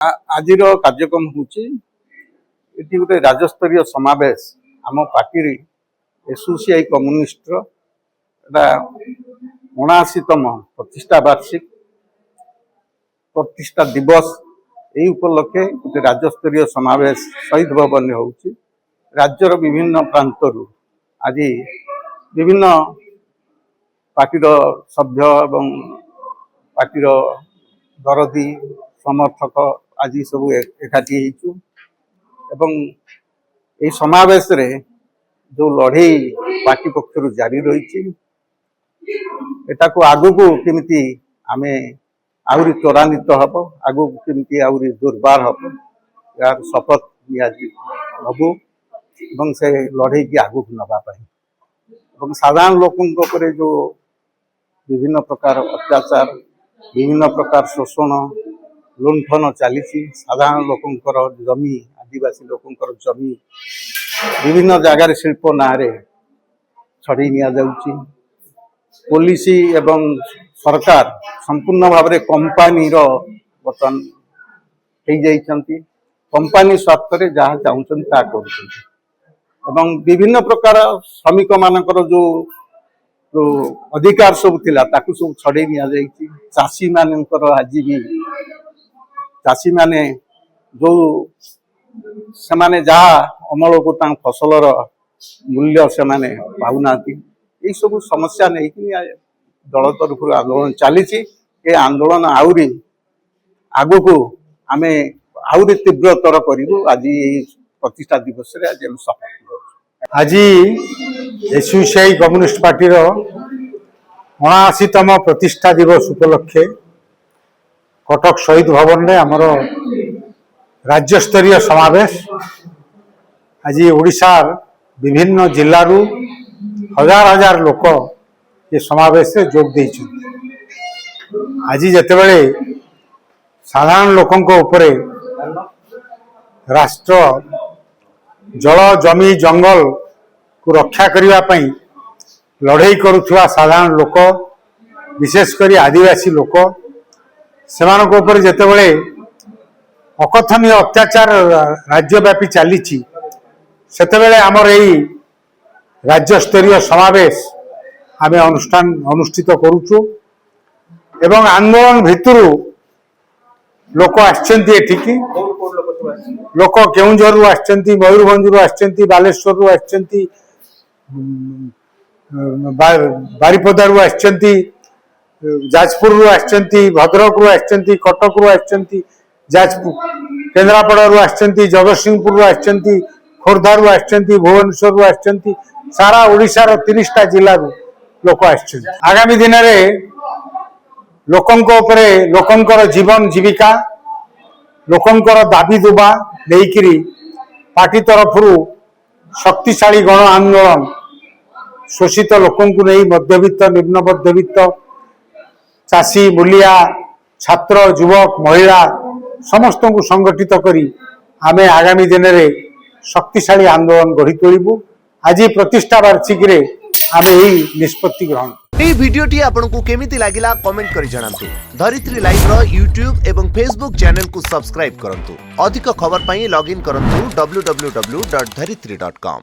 आजिर कार्यक्रम हूँ ये गोटे राज्यस्तरीय समावेश आम पार्टी एसोसीआई कम्युनिस्ट 79तम प्रतिष्ठा वार्षिक प्रतिष्ठा दिवस यही उपलक्षे गोटे राज्यस्तरीय समावेश शहीद भवन हो राज्यर विभिन्न प्रांतर आज विभिन्न पार्टीर सभ्य एवं पार्टीर दरदी समर्थक आज सब एकाठी एवं ये समावेश रे जो लड़े पार्टी पक्षर जारी रही आगु को केमिति आमे आउरी त्वरान्वित हम आगु केमिति आउरी दुर्बार हम यार शपथ नबू एवं से लड़े की आगु नापी साधारण लोकों जो विभिन्न प्रकार अत्याचार विभिन्न प्रकार शोषण लुंठन चली साधारण लोकंकर जमी आदिवासी लोकंकर जमी विभिन्न जगार शिल्प ना छड़े नि पुलिस एवं सरकार संपूर्ण भाव में कंपानी बर्तमान कंपानी स्वार्थ रे जहाँ चाहते ता कर विभिन्न प्रकार श्रमिक मानकर जो अधिकार सब थिला ताकू सब छड़े नि चाषी मानकर आज भी चाषी माने जो से माने जहाँ अमल को फसलर मूल्य से माने पाऊना यही सब समस्या नहीं दल तरफ आंदोलन चली आंदोलन आउरी आगु को आमे आउरी तीव्रतर करूँ आज प्रतिष्ठा दिवस रे आज सफल आज एसोसिआई कम्युनिस्ट पार्टी 79तम प्रतिष्ठा दिवस उपलक्षे कटक शहीद भवन में आमर राज्यस्तरीय समावेश आज ओडिशार विभिन्न जिल्लारू हजार हजार लोक ये समावेश रे जोग देइछन। आज जेतेबेले साधारण लोकों उपरे राष्ट्र जल जमी जंगल को रक्षा करिवा पई लड़ाई करुवा साधारण लोक विशेषकर आदिवासी लोक सेमानक ऊपर जेतेबेले अकथनीय अत्याचार राज्यव्यापी चली सेतेबेले आमर यही राज्यस्तरीय समावेश आमे अनुष्ठान अनुष्ठित करुचु एवं आंदोलन भितर लोक आछंती एठिकी लोक केउंझर आछंती मयूरभंज आछंती बालेश्वर आछंती बारिपदारू आछंती जाजपुर आछंती भद्रक आछंती कटक आछंती जाजपुर केन्द्रापड़ारू आछंती जगतसिंहपुर आछंती खोर्धारू आछंती भुवनेश्वर आछंती सारा ओडिशार 30टा जिल्लारू लोक आछंती। आगामी दिन में लोकंक उपरे लोकंकर जीवन जीविका लोकंकर दाबी दुबा लेकिरी पार्टी तरफरू शक्तिशाली गण आंदोलन शोषित लोकों को नहीं मध्यवित्त निम्न मध्यवित्त चाषी मूलिया छात्र युवक महिला समस्त को संगठित करी आमे आगामी दिन में शक्तिशाली आंदोलन गढ़ी तोड़ू। आज प्रतिष्ठा वार्षिक रे आमे यही निष्पत्ति ग्रहण। এই ভিডিওটি আপনাকে কেমিতি লাগিলা কমেন্ট করে জানান্তু। ধরিত্রী লাইভ র यूट्यूब এবং फेसबुक চ্যানেল কু সাবস্ক্রাইব করন্তু। अधिक खबर পাই লগ ইন করন্তু www.dharitri.com।